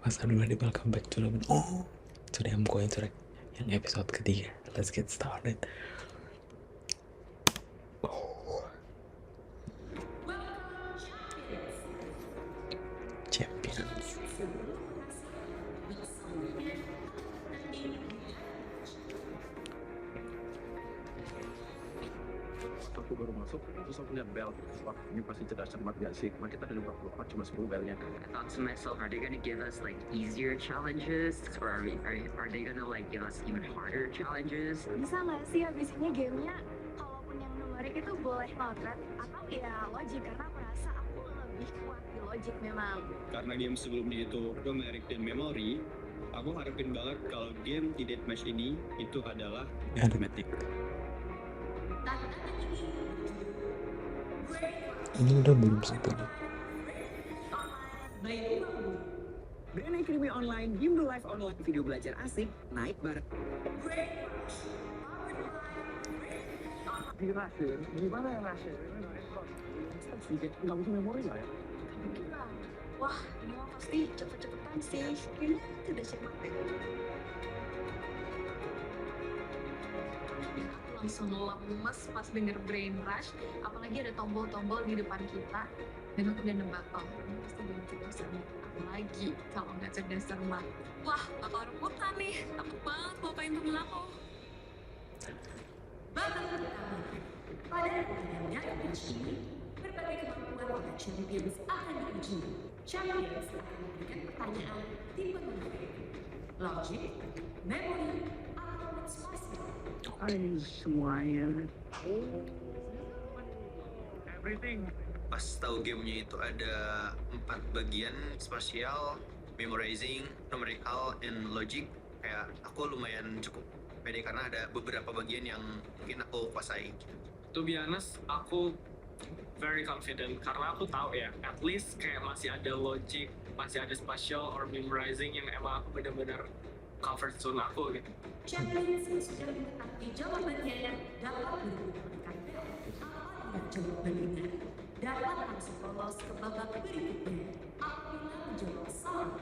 Mas everybody, welcome back to Lemon. Oh, today I'm going to yang episode ketiga. Let's get started. Champions. Aku baru masuk, terus aku lihat bel. Wah, ini pasti cerdas cermat gak sih? Cuma kita ada 24, cuma 10 belnya. I thought to myself, are they gonna give us like easier challenges, or are they gonna like give us even harder challenges? Bisa nggak sih habis ini gamenya kalaupun yang numerik itu boleh notret atau ya logik, karena aku rasa aku lebih kuat di logik memang. Karena game sebelumnya itu numeric dan memory, aku harapin banget kalau game di deathmatch ini itu adalah arithmetic. Ini udah belum sebelum. Brand Academy Online, game live online, video belajar asik, naik bareng. Di Russia, gimana ya Russia? Sedikit, nggak butuh memori lah ya? Mungkin lah, wah ini mah pasti cepet-cepetan sih, ini tidak cepat deh. Langsung lemes pas denger Brain Rush, apalagi ada tombol-tombol di depan kita, dan aku udah nebak, oh ini pasti belum cerdas cermat, apalagi kalau nggak cerdas cermat. Wah, bakal rebutan nih, takut banget bawain temen aku. Babak pertama, pada pertandingan match ini, berbagai kemampuan para champions akan diuji. Champions akan memberikan pertanyaan tipe menarik, logik, memori, atau spasial. Hai semuanya. Everything. Pas tahu gamenya itu ada 4 bagian, spasial, memorizing, numerical, and logic. Kayak aku lumayan cukup pede karena ada beberapa bagian yang mungkin aku kuasai. To be honest, aku very confident karena aku tahu ya, at least kayak masih ada logic, masih ada spatial or memorizing yang emang aku benar-benar comfort zone aku gitu. Champions yang sudah mengetahui jawabannya dapat menggunakan bel. Apabila jawaban benar, dapat langsung lolos ke babak berikutnya. Apabila menjawab salah,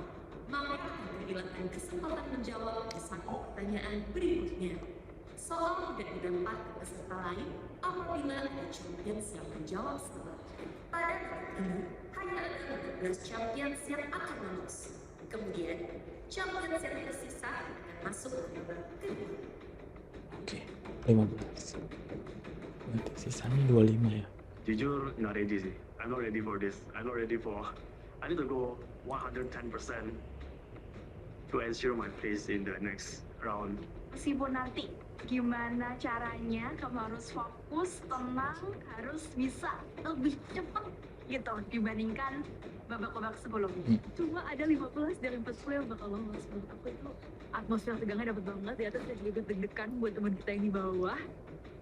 maka akan kehilangan kesempatan menjawab ke satu pertanyaan berikutnya. Soal tidak didapat ke peserta lain apabila ada champions yang menjawab salah. Pada babak ini, hanya ada 15 champions yang akan lolos. Kemudian, champions yang tersisa akan masuk ke babak kedua. Oke, 15. Berarti sisanya 25 ya. Jujur nggak ready sih. I'm not ready for this. I'm not ready for. I need to go 110% to ensure my place in the next round. Meskipun nanti gimana caranya, kamu harus fokus, tenang, harus bisa lebih cepat gitu dibandingkan babak-babak sebelumnya. Cuma ada 15 dari 40 yang bakal lolos. Menurut aku itu atmosfer tegangnya dapet banget ya, terus juga deg-degan buat teman kita yang di bawah.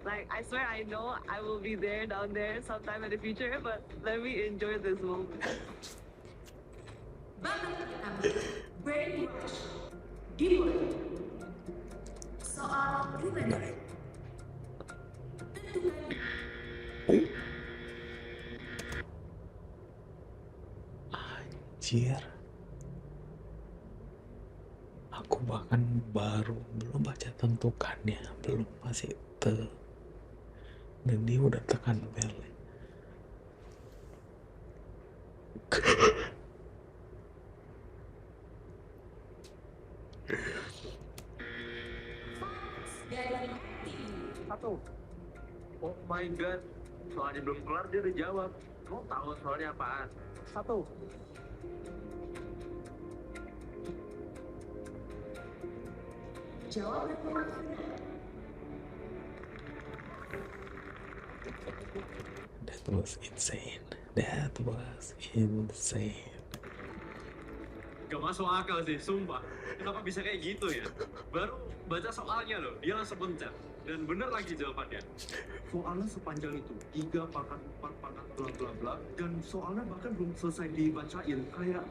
Like, I swear I know I will be there down there sometime in the future, but let me enjoy this moment. Babak pertama, Brain Rush dimulai. Soal numeric. Tentukan Anjir. Aku bahkan belum baca tentukannya, belum masih dan dia udah tekan bel. Satu. Oh my god. Soalnya belum kelar dia udah jawab. Kamu tahu soalnya apaan? Satu. jawaban yang benar. That was insane. That was insane. Gak masuk akal sih, sumpah. Kenapa bisa kayak gitu ya? Baru baca soalnya loh, dia langsung pencet. Dan bener lagi jawabannya. Soalnya sepanjang itu 3 pangkat 4 pangkat bla bla bla, dan soalnya bahkan belum selesai dibacain. Kayak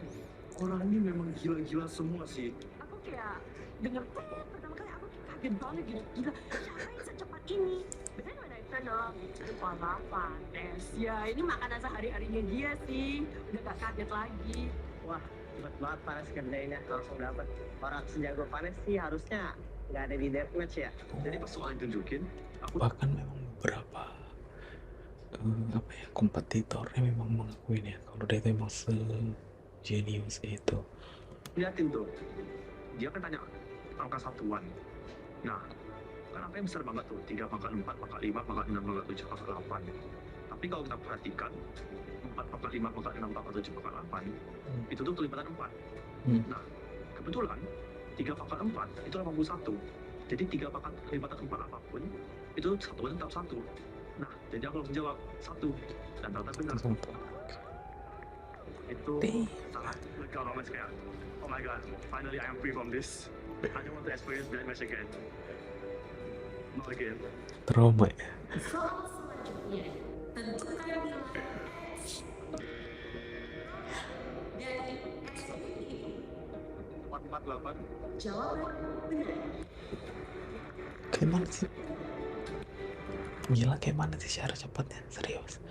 orang ini memang gila-gila semua sih. Aku kayak denger pertama kali aku tuh kaget banget gitu, gila siapa yang secepat ini. Bener mana itu dong, itu apa Nes ya, ini makanan sehari-harinya dia sih, udah gak kaget lagi. Wah, cepet banget Panes kerjainnya, langsung dapet. Orang sejago Panes sih harusnya nggak ada di deathmatch ya. Jadi pas soal tunjukin, aku Bahkan memang beberapa apa ya, kompetitornya memang mengakuin ya kalau dia itu memang se-genius itu. liatin tuh, dia kan tanya angka satuan. Nah, kan angkanya besar banget tuh, 3 pangkat 4, pangkat 5, pangkat 6, pangkat 7, pangkat 8. Tapi kalau kita perhatikan, 4 pangkat 5, pangkat 6, pangkat 7, pangkat 8, itu tuh kelipatan 4. Nah, kebetulan 3 pangkat 4 itu 81. Jadi 3 pangkat kelipatan 4 apapun, itu satuan tetap 1. Nah, jadi aku langsung jawab 1. Dan ternyata benar. Itu sangat lega banget kayak, oh my god, finally I am free from this. I don't want to experience that match again. Not again. Trauma ya. Soal selanjutnya, tentukan nilai X. Dari SPI. 448. Jawaban benar. Kayak mana sih? Gila, kayak mana sih cara cepatnya? Serius.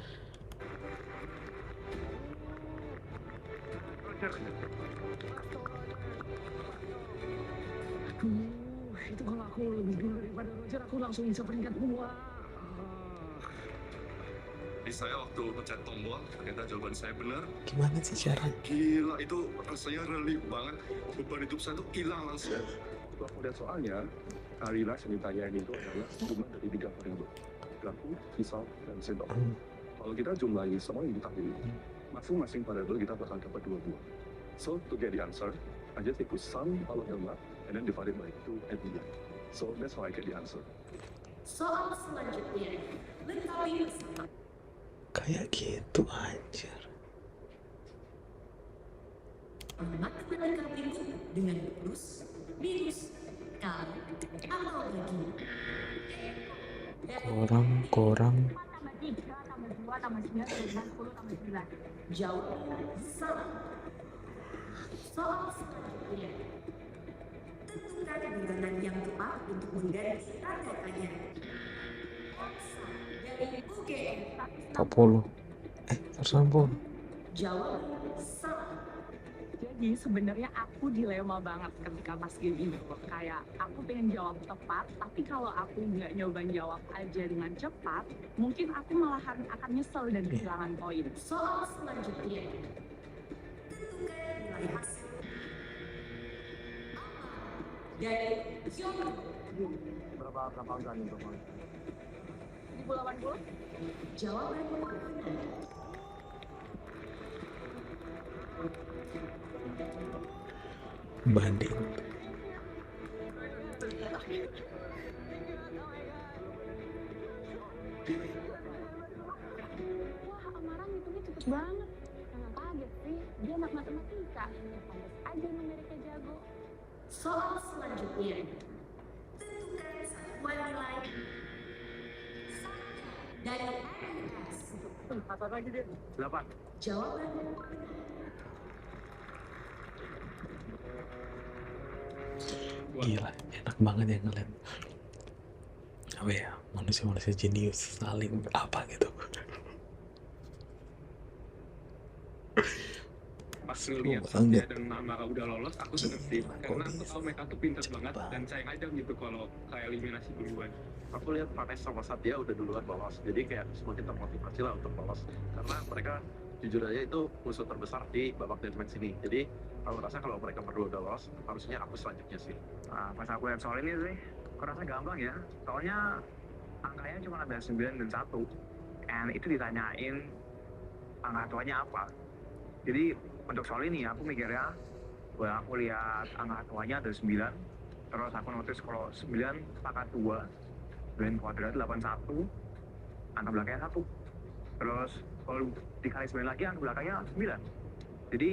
Itu kalau aku lebih dulu daripada Roger, aku langsung bisa peringkat 2. Jadi saya waktu pencet tombol, ternyata jawaban saya benar. Gimana sih caranya? Gila, itu rasanya relief banget. Beban hidup saya tuh hilang langsung. Kalau aku lihat soalnya, realize yang ditanyain itu adalah jumlah dari 3 variabel. Garpu, pisau, dan sendok. Kalau kita jumlahi semua yang kita pilih, masing-masing variabel kita bakal dapat 2 buah. So, to get the answer, I just take to sum all of them up and then divide it by 2 at the end. So, that's how I get the answer. Soal selanjutnya, lengkapi bersama. Kayak gitu anjir. Makna lengkap itu dengan plus, minus, kali, atau bagi. Kurang. 5 tambah 3 tambah 2 tambah 9 tambah 10 tambah 9. Jawaban salah. Soal selanjutnya, tentukan bilangan yang tepat untuk mengganti tanda tanya. Konsa dari UGM. 40. 160. Jawaban salah. Jadi sebenarnya aku dilema banget ketika pas game ini. Kayak aku pengen jawab tepat, tapi kalau aku nggak nyoba jawab aja dengan cepat, mungkin aku malahan akan nyesel dan kehilangan poin. Soal selanjutnya, tentukan nilai hasil. Dari Yono. Berapa angka nih, Bang? 1080? Jawaban benar. Banding. Wah, Amara ngitungnya cepet banget. Jangan kaget sih, dia anak matematika. Pantes aja numeriknya jago. Soal selanjutnya, tentukan satuan nilai dari NS. Apa lagi dia? 8. Jawaban Gila, enak banget ya ngeliat apa ya, manusia-manusia jenius saling apa gitu. Pas ngeliat banget. dia dan Amara udah lolos, aku seneng sih karena aku tahu mereka tuh pintar banget dan sayang aja gitu kalau kayak eliminasi duluan. Aku lihat Panes sama Satya udah duluan lolos, jadi kayak semakin termotivasi lah untuk lolos. Karena mereka jujur aja itu musuh terbesar di babak deathmatch ini. Jadi aku rasa kalau mereka berdua udah lolos, harusnya aku selanjutnya sih. Nah, pas aku lihat soal ini sih, aku rasa gampang ya. Soalnya angkanya cuma ada 9 dan 1. And itu ditanyain angka tuanya apa. Jadi untuk soal ini aku mikirnya, wah aku lihat angka tuanya ada 9. Terus aku notice kalau 9 pangkat 2 dan kuadrat 81, angka belakangnya 1. Terus kalau dikali 9 lagi angka belakangnya 9. Jadi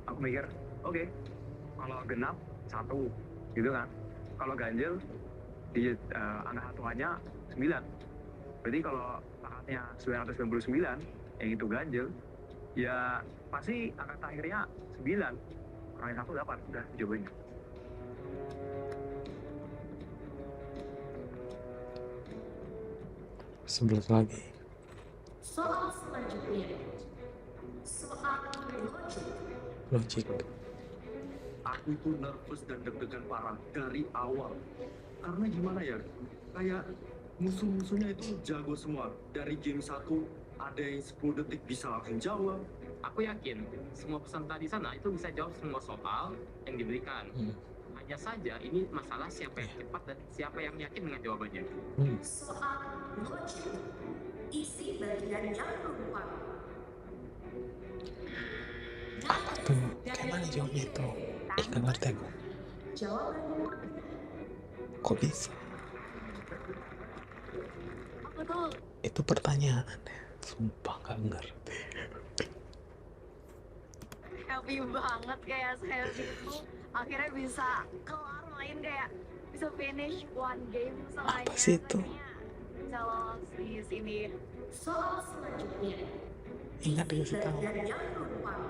aku mikir, oke, kalau genap 1 gitu kan. Kalau ganjil di angka satuannya 9. Berarti kalau pangkatnya 999 yang itu ganjil, ya pasti angka terakhirnya 9. Kurangin 1 8, udah jawabannya. Sebelas lagi. soal selanjutnya. Soal logik Logik. Aku itu nervous dan deg-degan parah dari awal. Karena gimana ya, kayak musuh-musuhnya itu jago semua. Dari game 1 ada yang 10 detik bisa langsung jawab. Aku yakin semua peserta di sana itu bisa jawab semua soal yang diberikan. Hanya saja ini masalah siapa yang cepat dan siapa yang yakin dengan jawabannya. Soal logik, isi bagian yang rumput. Apa tuh? Gimana jawabnya itu? Gak ngerti aku. Jawabannya Kok bisa? Aku tuh Itu pertanyaan. Sumpah gak ngerti. happy banget kayak saya itu akhirnya bisa kelar main, kayak bisa finish one game selesai. Apa sih itu? Bisa lolos di sini. soal selanjutnya. Ingat dikasih tahu. Bagian yang rumput.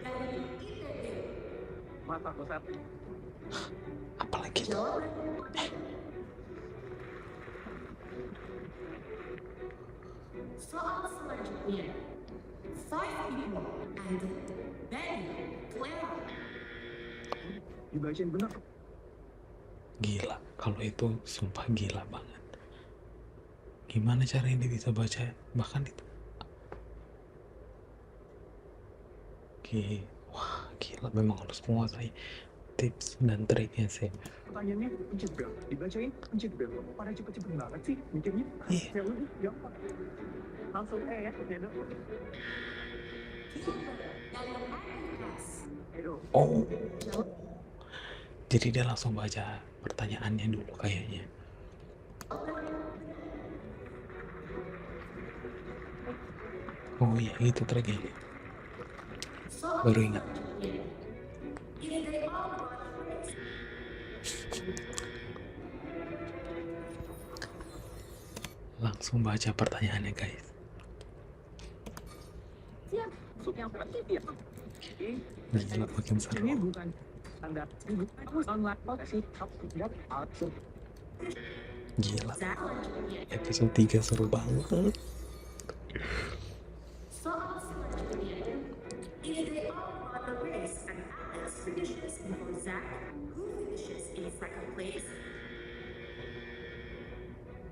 Dari ITB. Mata pusat. Apalagi itu? Jawabannya. Soal selanjutnya. 5 people and Benny Clara. Dibacain bener. Gila. Kalau itu sumpah gila banget. Gimana caranya dia bisa baca? Bahkan itu. Wah gila. Memang harus menguasai tips dan triknya sih. Pertanyaannya pencet bel, dibacain pencet bel. Pada cepet-cepet banget sih mikirnya. Iya. Ya udah, gampang. Langsung ya, Edo. Edo. Oh. Jadi dia langsung baca pertanyaannya dulu kayaknya. Oh iya, itu triknya. Baru ingat. Langsung baca pertanyaannya guys. Siap. Yang pasti ya. Gila makin seru. Ini bukan standar. Ini bukan online sih. Tidak langsung. Gila. Episode 3 seru banget. Soal selanjutnya. If they all run a race and Alex finishes before Zach, who finishes in second place?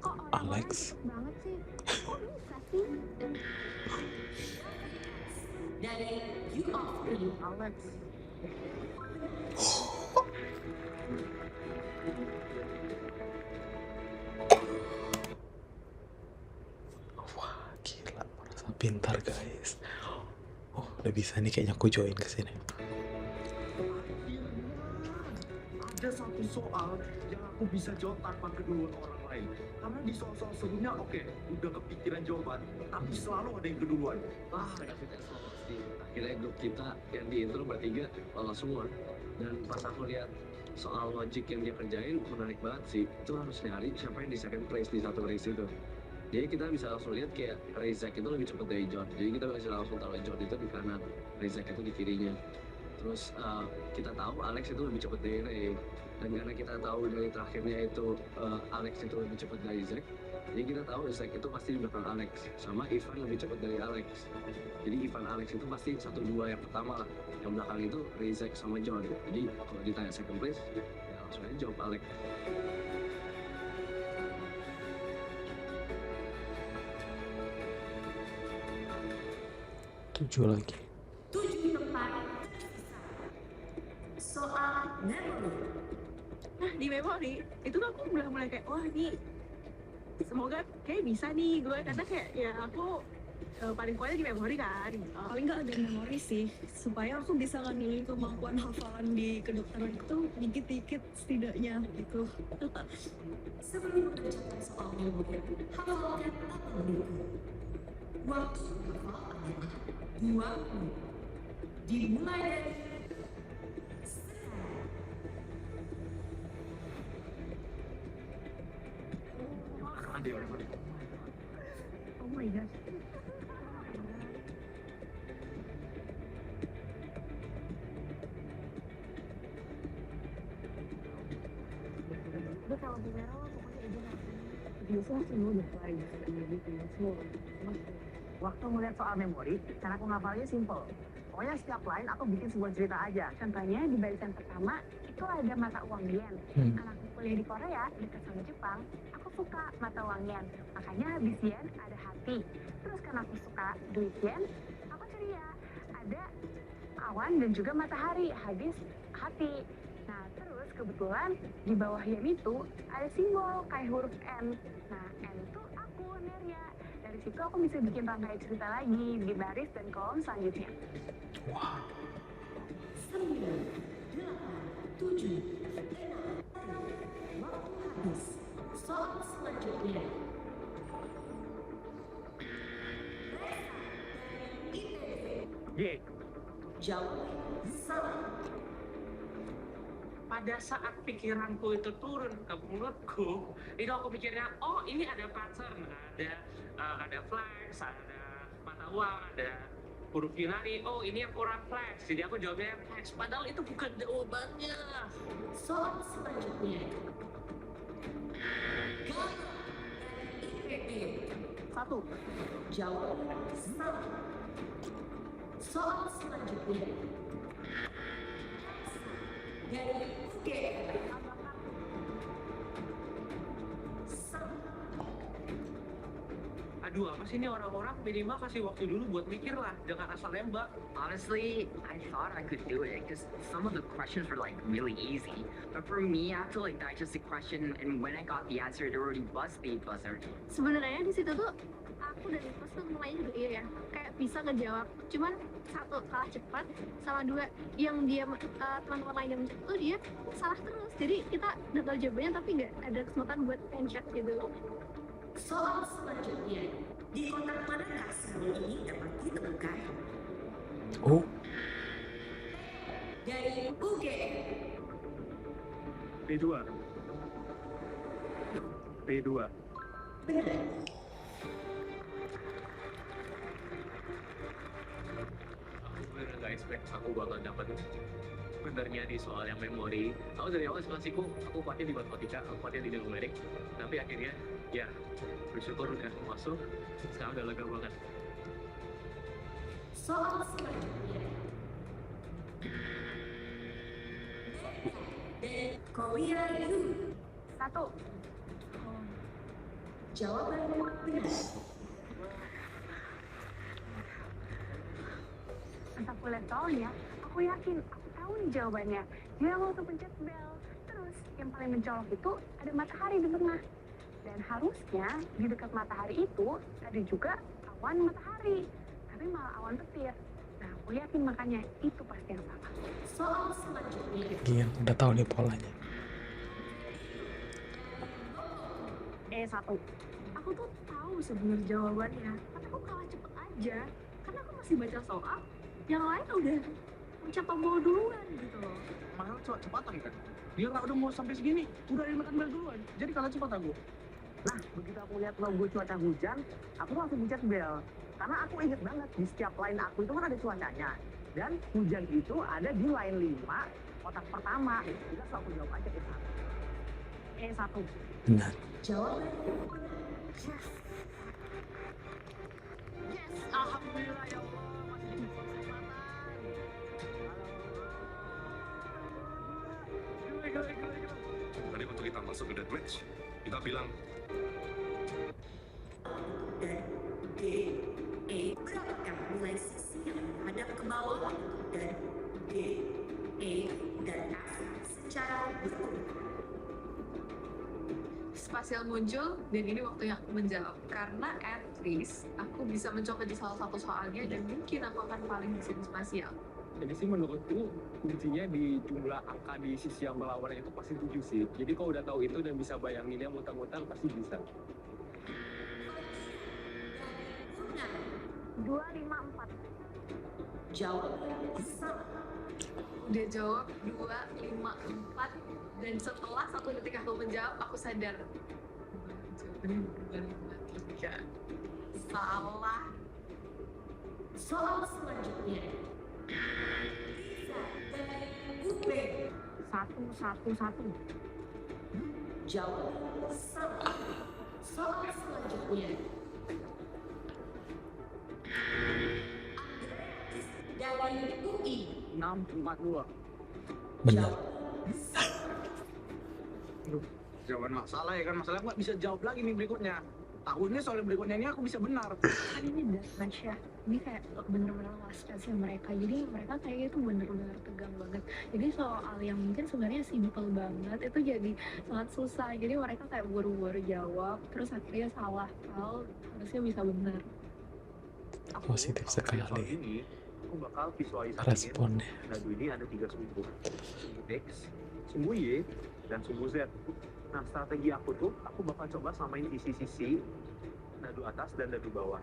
Kok Alex. cepet banget sih? Kok bisa sih? Dari You of Me, Alex. Wah gila, merasa pintar guys. Oh udah bisa nih kayaknya aku join ke sini. Ada satu soal yang aku bisa jawab tanpa keduluan orang lain. Karena di soal-soal sebelumnya oke, udah kepikiran jawaban, tapi selalu ada yang keduluan. Wah, dikasih tes lolos sih. Akhirnya grup kita yang di intro bertiga lolos semua. Dan pas aku lihat soal logic yang dia kerjain, menarik banget sih. Itu harus nyari siapa yang di second place di satu race itu. Jadi kita bisa langsung lihat kayak Razak itu lebih cepat dari John. Jadi kita bisa langsung tahu John itu di kanan, Razak itu di kirinya. Terus kita tahu Alex itu lebih cepat dari Ray. Dan karena kita tahu dari terakhirnya itu Alex itu lebih cepat dari Zack, jadi kita tahu Zack itu pasti di belakang Alex. Sama Ivan lebih cepat dari Alex. Jadi Ivan Alex itu pasti 1-2 yang pertama lah. Yang belakang itu Ray, Zack sama John. Jadi kalau ditanya second place, ya langsung aja jawab Alex. 7 lagi. 7 tempat. Soal memory. Nah di memori itu tuh aku udah mulai kayak wah ini semoga kayak bisa nih gue, karena kayak ya aku paling kuatnya di memori kan. Paling nggak ada memori sih, supaya aku bisa ngandelin kemampuan hafalan di kedokteran itu dikit-dikit setidaknya gitu. Sebelum mengerjakan soal memori, hafalkan apa berikut. Waktu hafal adalah 2 menit. Dimulai dari sekarang. Oh my god. Udah kalau di merah lah pokoknya aja. Biasanya semua udah fine, gitu semua. Waktu ngeliat soal memori, cara aku ngapalnya simple. Pokoknya setiap line aku bikin sebuah cerita aja. Contohnya di barisan pertama itu ada mata uang yen. Karena aku kuliah di Korea dekat sama Jepang, aku suka mata uang yen. Makanya habis yen ada hati. Terus karena aku suka duit yen, aku ceria. Ada awan dan juga matahari, habis hati. Nah terus kebetulan di bawah yen itu ada simbol kayak huruf N. Nah N itu aku, Neria. Dari situ aku bisa bikin rangkaian cerita lagi di baris dan kolom selanjutnya. 9, 8, 7, 6, waktu habis. Soal selanjutnya. G. Jawab salah. Pada saat pikiranku itu turun ke mulutku, itu aku pikirnya, oh ini ada pattern, ada flex, ada mata uang, ada huruf Yunani, oh ini yang kurang flex, jadi aku jawabnya flex, padahal itu bukan jawabannya. Soal selanjutnya. Gamma dari IPB. 1. Jawab salah. Soal selanjutnya. Dari UGM. Aduh, apa sih ini orang-orang minimal kasih waktu dulu buat mikir lah, jangan asal nembak. Honestly, I thought I could do it because some of the questions were like really easy. But for me, I have to like digest the question, and when I got the answer, it already was the buzzer. Sebenarnya di situ tuh aku dan Niklas tuh lumayan juga iya ya, kayak bisa ngejawab. Cuman satu kalah cepat, sama dua yang dia teman-teman lain yang mencet tuh dia salah terus. Jadi kita udah tahu jawabannya tapi nggak ada kesempatan buat pencet gitu. Soal selanjutnya. Di kotak manakah simbol ini dapat ditemukan? Oh, Dari UGM. P2. P2. Benar. Aku bener gak expect aku bakal dapat benernya di soal yang memori. Aku dari awal simulasiku, aku kuatnya di matematika, aku kuatnya di numerik. Tapi akhirnya, ya bersyukur udah masuk, sekarang udah lega banget. Soal selanjutnya. Dari Korea U. 1. Jawaban benar. Pas aku lihat soalnya, aku yakin aku tahu nih jawabannya. Dia langsung pencet bel. Terus yang paling mencolok itu ada matahari di tengah. Dan harusnya di dekat matahari itu ada juga awan matahari. Tapi malah awan petir. Nah aku yakin makanya itu pasti yang salah. Soal selanjutnya. Gian udah tahu nih polanya. 1. Aku tuh tahu sebenarnya jawabannya. Tapi aku kalah cepet aja. Karena aku masih baca soal. Yang lain udah mencap tombol duluan gitu loh. Mahal cepatan kan? Dia nggak udah mau sampai segini, udah dimakan bel duluan. Jadi kalah cepat aku. Nah, begitu aku lihat logo cuaca hujan, aku langsung pencet bel. Karena aku inget banget, di setiap line aku itu kan ada cuacanya. Dan hujan itu ada di line 5, kotak pertama. Kita selalu jawab aja E1. 1. Benar. Jawaban Yes, alhamdulillah ya Allah. Masih dikasih kesempatan. Tadi waktu kita masuk ke deathmatch, kita bilang dan D, E. Berapakah nilai sisi yang menghadap ke bawah dan D, E, dan F secara berurut? Spasial muncul dan ini waktunya aku menjawab karena at least aku bisa mencoba di salah satu soalnya dan mungkin aku akan paling bisa di spasial. Jadi sih menurutku kuncinya di jumlah angka di sisi yang berlawanan itu pasti 7 sih. Jadi kalau udah tahu itu dan bisa bayanginnya muter-muter pasti bisa. 2, 5, 4. Jawaban salah. Udah jawab 2, 5, 4 dan setelah 1 detik aku menjawab aku sadar jawabannya 2, 5, 3. Salah. Soal selanjutnya. Riza dari UB. 1, 1, 1. Jawaban salah. Soal selanjutnya. dari UI. 642. Benar. Jawaban masalah ya kan, masalahnya aku nggak bisa jawab lagi nih berikutnya. Takutnya soal berikutnya ini aku bisa benar. Kan ini deathmatch ya, ini kayak bener-bener last chance mereka, jadi mereka kayaknya itu bener-bener tegang banget. Jadi soal yang mungkin sebenarnya simple banget itu jadi sangat susah, jadi mereka kayak buru-buru jawab terus akhirnya salah hal, harusnya bisa bener. Positif sekali ini aku bakal visualisasiin responnya. nadu ini ada 3 sumbu X, sumbu Y, dan sumbu Z. Nah, strategi aku tuh, aku bakal coba samain sisi-sisi nadu atas dan nadu bawah.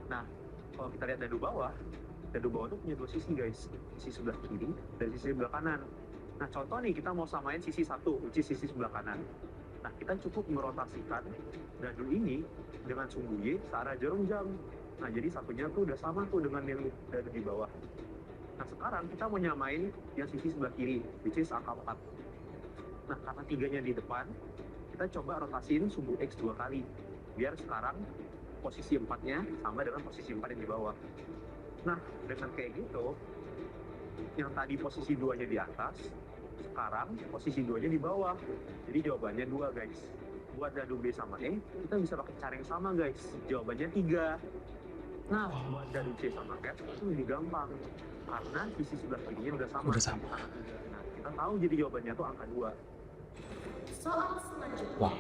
Nah, kalau kita lihat nadu bawah tuh punya 2 sisi guys, sisi sebelah kiri dan sisi sebelah kanan. Nah, contoh nih kita mau samain sisi 1, which is sisi sebelah kanan. Nah, kita cukup merotasikan nadu ini dengan sumbu Y searah jarum jam. Nah, jadi satunya tuh udah sama tuh dengan yang nadu di bawah. Nah, sekarang kita mau nyamain yang sisi sebelah kiri, which is angka 4. Nah, karena 3-nya di depan, kita coba rotasiin sumbu X 2 kali. Biar sekarang posisi 4-nya sama dengan posisi 4 yang di bawah. Nah, dengan kayak gitu, yang tadi posisi 2-nya di atas, sekarang posisi 2-nya di bawah. Jadi jawabannya 2 guys. Buat nadu B sama E, kita bisa pakai cara yang sama guys. Jawabannya 3. Nah, buat nadu C sama F itu lebih gampang. Karena sisi sebelah kirinya udah sama. Nah, kita tahu jadi jawabannya tuh angka 2. Soal selanjutnya. Wah.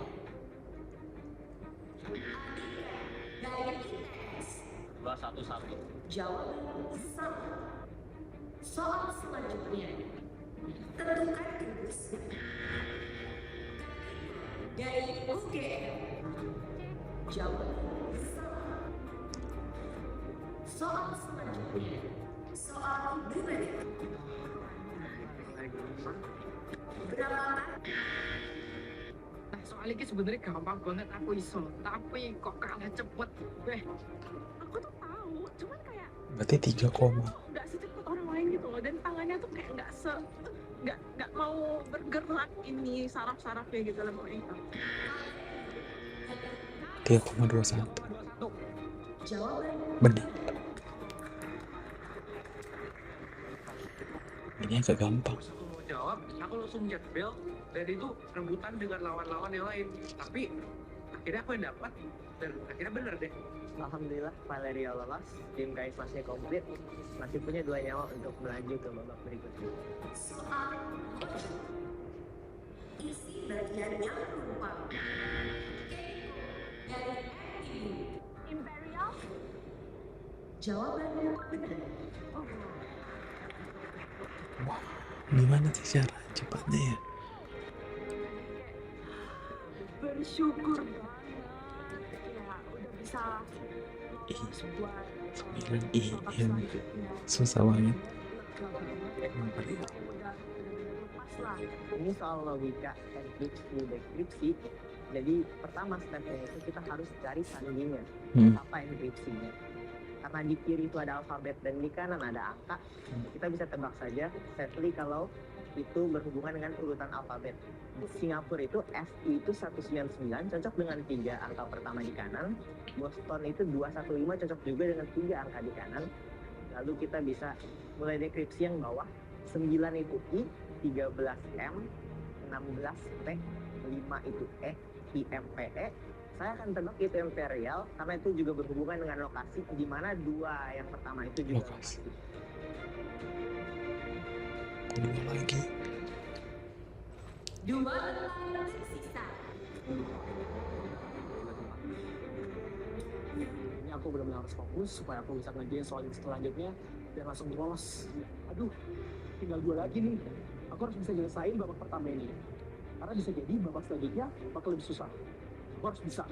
Dari ITS. 211. Jawaban sama. Soal selanjutnya. Tentukan rumus. Dari UGM. Jawaban sama. Soal selanjutnya. Soal numeric. Berapa Nah, soal ini sebenarnya gampang banget aku iso, tapi kok kalah cepet. Aku tuh tahu, cuman kayak Berarti 3 koma. nggak secepet orang lain gitu loh, dan tangannya tuh kayak nggak mau bergerak ini saraf-sarafnya gitu loh pokoknya. 3,21. Jawaban Benar. Ini agak gampang. Aku mau jawab, aku langsung jet bel, dan itu rebutan dengan lawan-lawan yang lain. Tapi akhirnya aku yang dapat, dan akhirnya bener deh. Alhamdulillah Valeria lolos, tim guys masih komplit, masih punya 2 nyawa untuk melaju ke babak berikutnya. soal isi bagian yang penumpang. Dari MU. Imperial? Jawabannya benar. Wah, gimana sih cara cepatnya ya? Bersyukur banget ya udah bisa lolos buat 9 IM susah banget. lepas lah. Ini soal logika enkripsi dekripsi. Jadi pertama stepnya itu kita harus cari sandinya. Apa enkripsinya? Karena di kiri itu ada alfabet dan di kanan ada angka, kita bisa tebak saja setly kalau itu berhubungan dengan urutan alfabet. Di Singapura itu FI itu 199 cocok dengan 3 angka pertama di kanan. Boston itu 215 cocok juga dengan 3 angka di kanan. Lalu kita bisa mulai dekripsi yang bawah. 9 itu I, 13 M, 16 P, 5 itu E, IMPE. Saya akan tebak itu imperial karena itu juga berhubungan dengan lokasi, di mana 2 yang pertama itu juga lokasi. Kedua lagi. 2 pertanyaan tersisa. Ini aku benar-benar harus fokus supaya aku bisa ngerjain soal selanjutnya dan langsung lolos. Aduh, tinggal 2 lagi nih. Aku harus bisa nyelesain babak pertama ini. Karena bisa jadi babak selanjutnya bakal lebih susah. Aku harus bisa.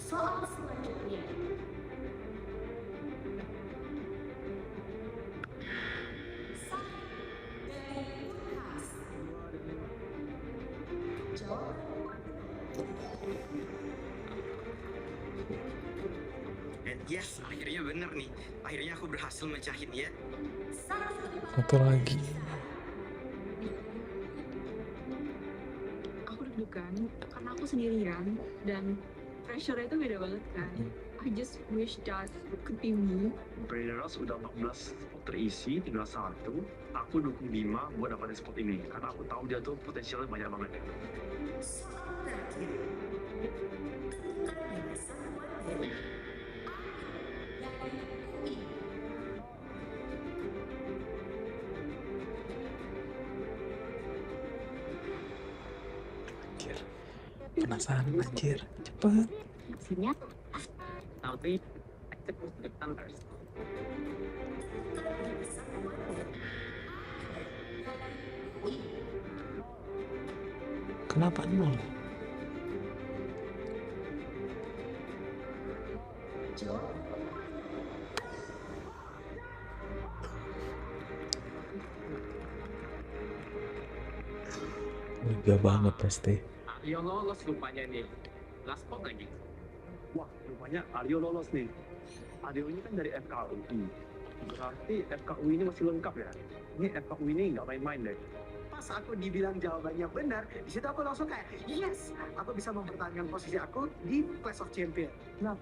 Soal selanjutnya. Dari Unhas. Jawaban Yes, akhirnya bener nih. Akhirnya aku berhasil mecahin ya. Satu lagi. Aku deg-degan karena aku sendirian dan pressure itu beda banget kan. I just wish that could be me. Brainers udah 14 spot terisi, tinggal 1. Aku dukung Bima buat dapetin spot ini karena aku tahu dia tuh potensialnya banyak banget. Soal terakhir. Tentukan dengan satuan dari UI. Anjir. Penasaran anjir. Cepet. Maksudnya Tapi active the numbers. Kenapa 0? Lega banget pasti. Aryo lolos rupanya nih. Last spot lagi. Wah, rupanya Aryo lolos nih. Aryo ini kan dari FKUI. Berarti FKUI ini masih lengkap ya? Ini FKUI ini nggak main-main deh. Pas aku dibilang jawabannya benar, di situ aku langsung kayak, yes, aku bisa mempertahankan posisi aku di Clash of Champions. Nah,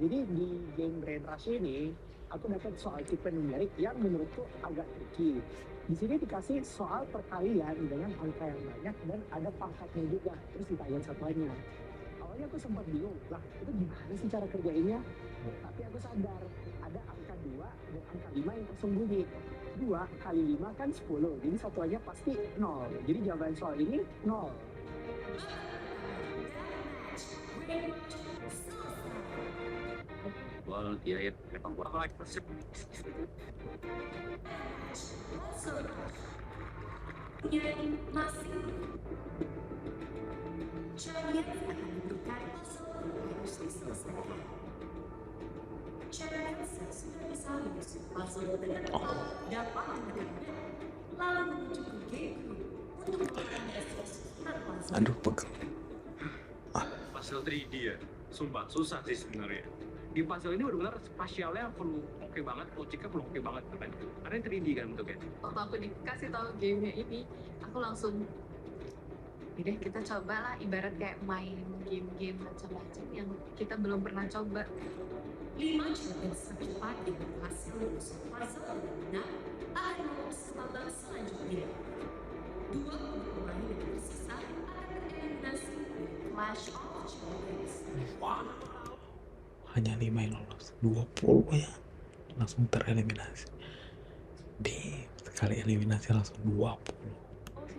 jadi di game Brain Rush ini, aku dapat soal tipe numerik yang menurutku agak tricky. Di sini dikasih soal perkalian dengan angka yang banyak dan ada pangkatnya juga, terus ditanyain satuannya. Awalnya aku sempat bingung, lah itu gimana sih cara kerjainnya? Tapi aku sadar, ada angka 2 dan angka 5 yang tersembunyi. 2 kali 5 kan 10, jadi satuannya pasti 0. Jadi jawaban soal ini 0. Well, iya ya, memang gua Yang masih Champions akan menentukan puzzle yang harus diselesaikan. Champions yang sudah bisa menyusun puzzle dengan tepat dapat mendengarkan lalu menuju ke game crew untuk melakukan susunan puzzle. Aduh, pegel. Puzzle 3D ya? Sumpah, susah sih sebenarnya. Di puzzle ini benar-benar spasialnya perlu oke banget, logiknya perlu oke banget kan. Karena 3D kan bentuknya. Waktu aku dikasih tahu gamenya ini, aku langsung deh kita cobalah ibarat kayak main game-game macam-macam yang kita belum pernah coba. 5 champions tercepat yang berhasil menyusun puzzle dengan benar akan lolos ke babak selanjutnya. 2 pemain yang tersisa akan tereliminasi di Clash of Champions. Wow. Hanya 5 yang lolos. 20 ya. Langsung tereliminasi. Sekali eliminasi langsung 20.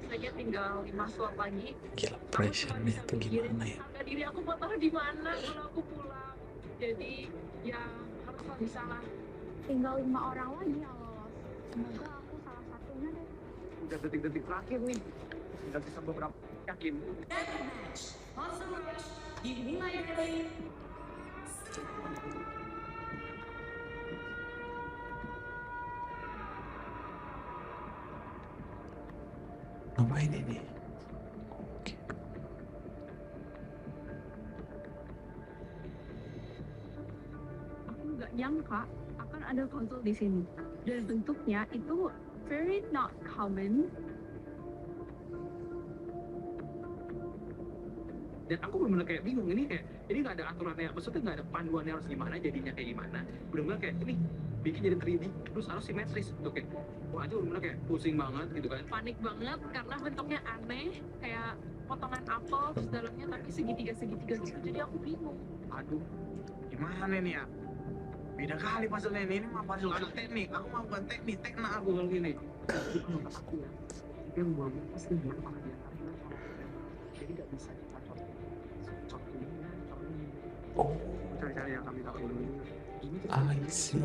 sisanya tinggal 5 slot lagi. Gila, pressure-nya itu gimana ya? Harga diri aku mau taruh di mana kalau aku pulang. Jadi ya haruslah bisa lah. Tinggal 5 orang lagi yang lolos. Semoga aku salah satunya deh. Udah detik-detik terakhir nih. Tinggal sisa beberapa yakin. Dan match Puzzle Rush dimulai dari Ngapain ini? Oke. Aku nggak nyangka akan ada konsol di sini. Dan bentuknya itu very not common. Dan aku benar-benar kayak bingung, ini nggak ada aturannya, maksudnya nggak ada panduannya harus gimana, jadinya kayak gimana. Benar-benar kayak ini bikin jadi 3D terus harus simetris tuh kayak wah itu benar-benar kayak pusing banget gitu kan. Panik banget karena bentuknya aneh, kayak potongan apel terus dalamnya tapi segitiga gitu. Jadi aku bingung. Aduh, gimana nih ya? Beda kali puzzle-nya ini mah puzzle anak teknik. Aku mah bukan teknik, tekna aku kalau gini. Aku ya, itu yang buat pasti buat apa dia. Jadi nggak bisa kita cocok ini, cocok ini. Oh, Cari-cari yang kami tahu dulu. I see.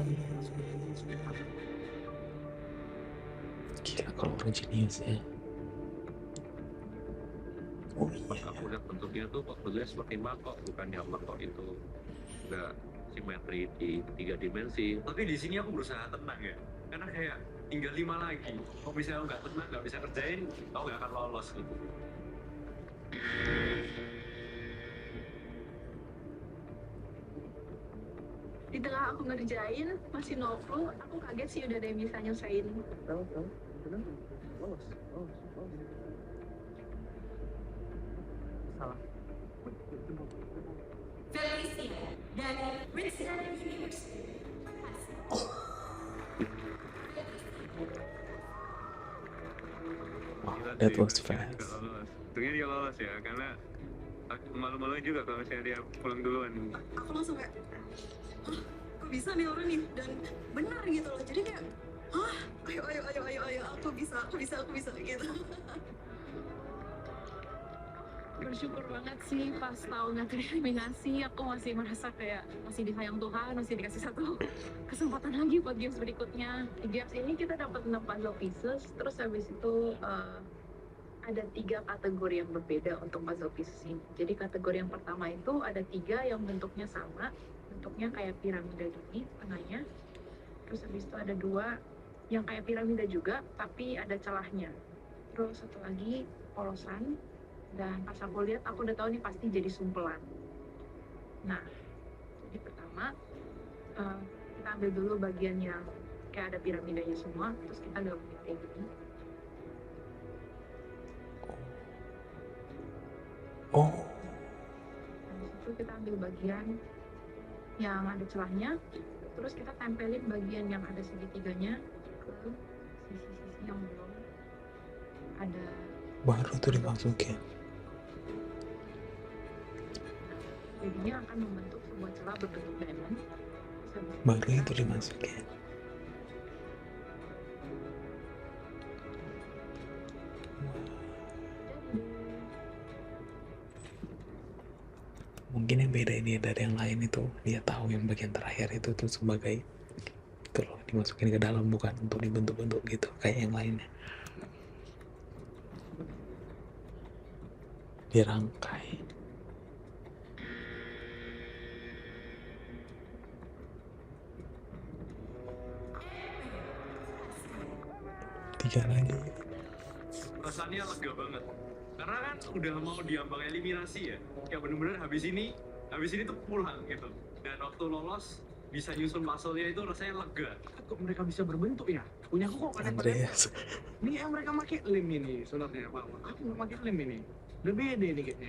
Gila kalau orang genius ya. Oh pas iya. aku lihat bentuknya tuh kok bentuknya seperti mangkok, bukan yang mangkok itu nggak simetri di 3 dimensi. Tapi di sini aku berusaha tenang ya, karena kayak tinggal 5 lagi. Kalau misalnya nggak tenang, nggak bisa kerjain, kau nggak akan lolos gitu. Di tengah aku ngerjain masih no clue, aku kaget sih udah ada yang bisa nyelesain. Lolos. Salah. Felicia dari Princeton University berhasil. Wow, Gila that sih, was Indonesia fast. juga lolos. Untungnya dia lolos ya, karena malu-malu juga kalau misalnya dia pulang duluan. Aku langsung kayak, hah, kok bisa nih orang nih, dan benar gitu loh. Jadi kayak, hah, ayo, aku bisa gitu. Bersyukur banget sih pas tahu nggak tereliminasi, aku masih merasa kayak masih disayang Tuhan, masih dikasih satu kesempatan lagi buat games berikutnya. Di games ini kita dapat 6 puzzle pieces, terus habis itu ada 3 kategori yang berbeda untuk puzzle pieces ini. Jadi kategori yang pertama itu ada 3 yang bentuknya sama, bentuknya kayak piramida gini tengahnya. Terus habis itu ada 2 yang kayak piramida juga, tapi ada celahnya. Terus satu lagi polosan. Dan pas aku lihat, aku udah tahu nih pasti jadi sumpelan. Nah, jadi pertama kita ambil dulu bagian yang kayak ada piramidanya semua, terus kita gabungin kayak gini. Oh, Habis itu kita ambil bagian yang ada celahnya, terus kita tempelin bagian yang ada segitiganya ke sisi-sisi yang belum ada. baru tuh dimasukin. Jadinya akan membentuk sebuah celah berbentuk diamond. Baru itu dimasukin. Mungkin yang beda ini dari yang lain itu dia tahu yang bagian terakhir itu tuh sebagai itu loh, dimasukin ke dalam, bukan untuk dibentuk-bentuk gitu kayak yang lainnya. Dirangkai. Tiga lagi. Perasaannya lega banget karena kan udah mau diambang eliminasi ya, kayak bener-bener habis ini tuh pulang gitu, dan waktu lolos bisa nyusun puzzle-nya itu rasanya lega. Kok mereka bisa berbentuk ya? Punya aku kok kadang-kadang. Andreas. Ini yang mereka pakai lem ini sunatnya Pak. Aku nggak pakai lem ini. Udah beda nih kayaknya.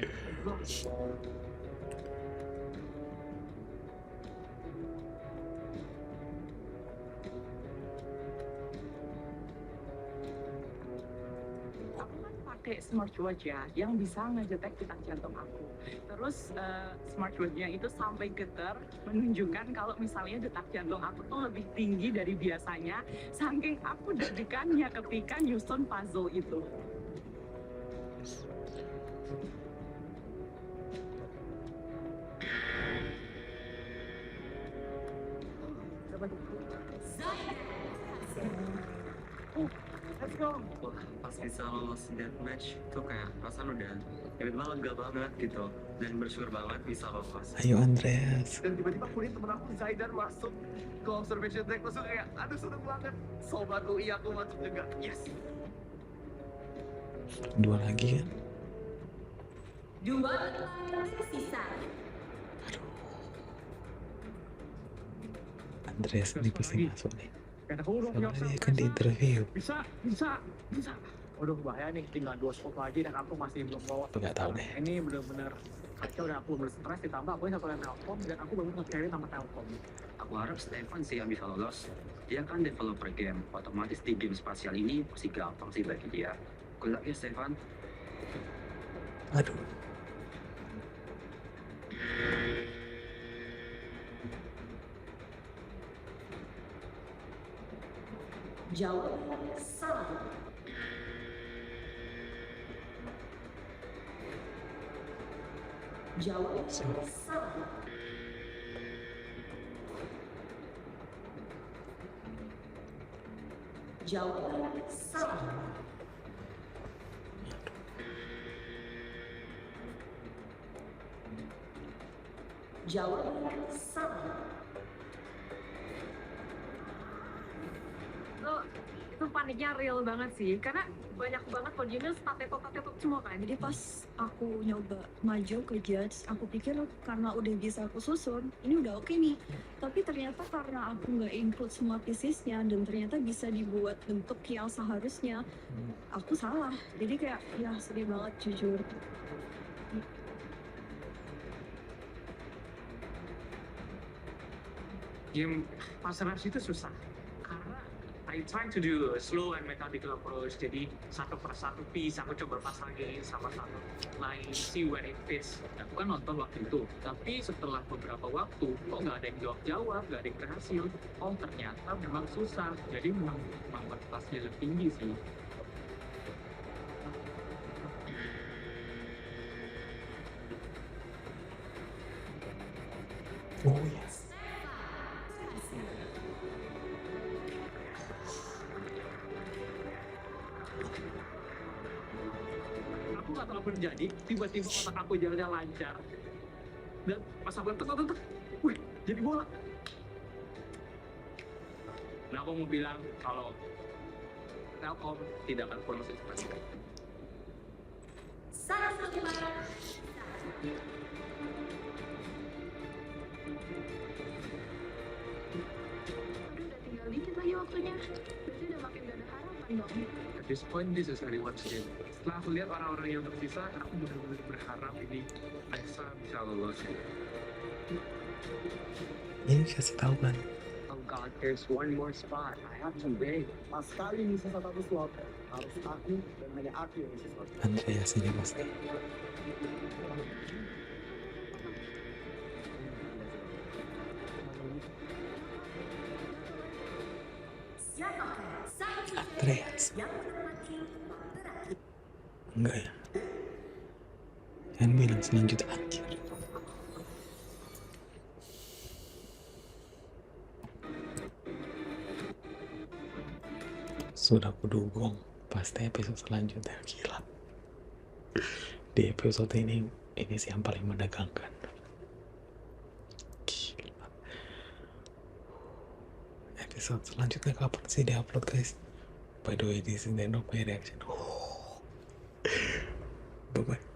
Aku kan pakai smartwatch ya, yang bisa ngedetek detak jantung aku. Terus smartwatchnya itu sampai getar, menunjukkan kalau misalnya detak jantung aku tuh lebih tinggi dari biasanya, saking aku deg-degannya ketika nyusun puzzle itu. Let's go. Wah, pas bisa lolos deathmatch itu kayak perasaan udah tiba-tiba lega banget gitu, dan bersyukur banget bisa lolos. Ayo Andreas. Dan tiba-tiba kuliah temen aku Zaidan masuk ke observation deck, langsung kayak aduh seneng banget. Sobat UI aku masuk juga. Yes. 2 lagi kan? 2 tersisa. Andreas ini pasti masuk nih. Kata aku udah Soalnya dia kan di interview. Bisa. Waduh bahaya nih, tinggal 2 spot lagi dan aku masih belum lolos. Nggak tahu deh. Ini bener-bener kacau dan aku bener stres, ditambah aku ini satu lain Telkom dan aku bener nge-carry nama Telkom. Aku harap Stefan sih yang bisa lolos. Dia kan developer game, otomatis di game spasial ini pasti gampang sih bagi dia. Good luck ya Stefan. Aduh. Jawaban salah. Jawaban salah. Jawaban salah. Jawaban salah. Itu paniknya real banget sih, karena banyak banget podiumnya statetot semua kan. Jadi pas aku nyoba maju ke judge, aku pikir karena udah bisa aku susun, ini udah oke nih. Tapi ternyata karena aku nggak include semua piecesnya dan ternyata bisa dibuat bentuk yang seharusnya, aku salah. Jadi kayak ya sedih banget jujur. game pas reps itu susah karena I try to do a slow and methodical approach. Jadi satu persatu piece aku coba pasangin sama satu lain, see where it fits. Aku kan nonton waktu itu, tapi setelah beberapa waktu kok nggak ada yang jawab, nggak ada yang berhasil. Oh ternyata memang susah. Jadi memang batasnya lebih tinggi sih. Oh ya. Aku nggak tahu apa yang terjadi, tiba-tiba otak aku jalannya lancar dan pas aku tek, wih jadi bola. Nah aku mau bilang kalau Telkom tidak akan pulang secepat itu. Udah tinggal dikit lagi waktunya. Berarti udah makin gak ada harapan dong. At this point, this is anyone's game. Setelah aku lihat orang-orang yang tersisa, aku benar-benar berharap ini Alexa bisa lolos. Ini kasih tahu kan. Oh God, there's one more spot. I have to win. Pas kali bisa satu slot, harus aku dan hanya aku yang bisa slot. Andreas ini pasti. Andreas. Enggak ya. Kan bilang selanjutnya anjir. Sudah kudugong pasti episode selanjutnya gila. Di episode ini sih yang paling menegangkan. Gila. Episode selanjutnya kapan sih diupload guys? By the way, this is the end of my reaction. Bye bye.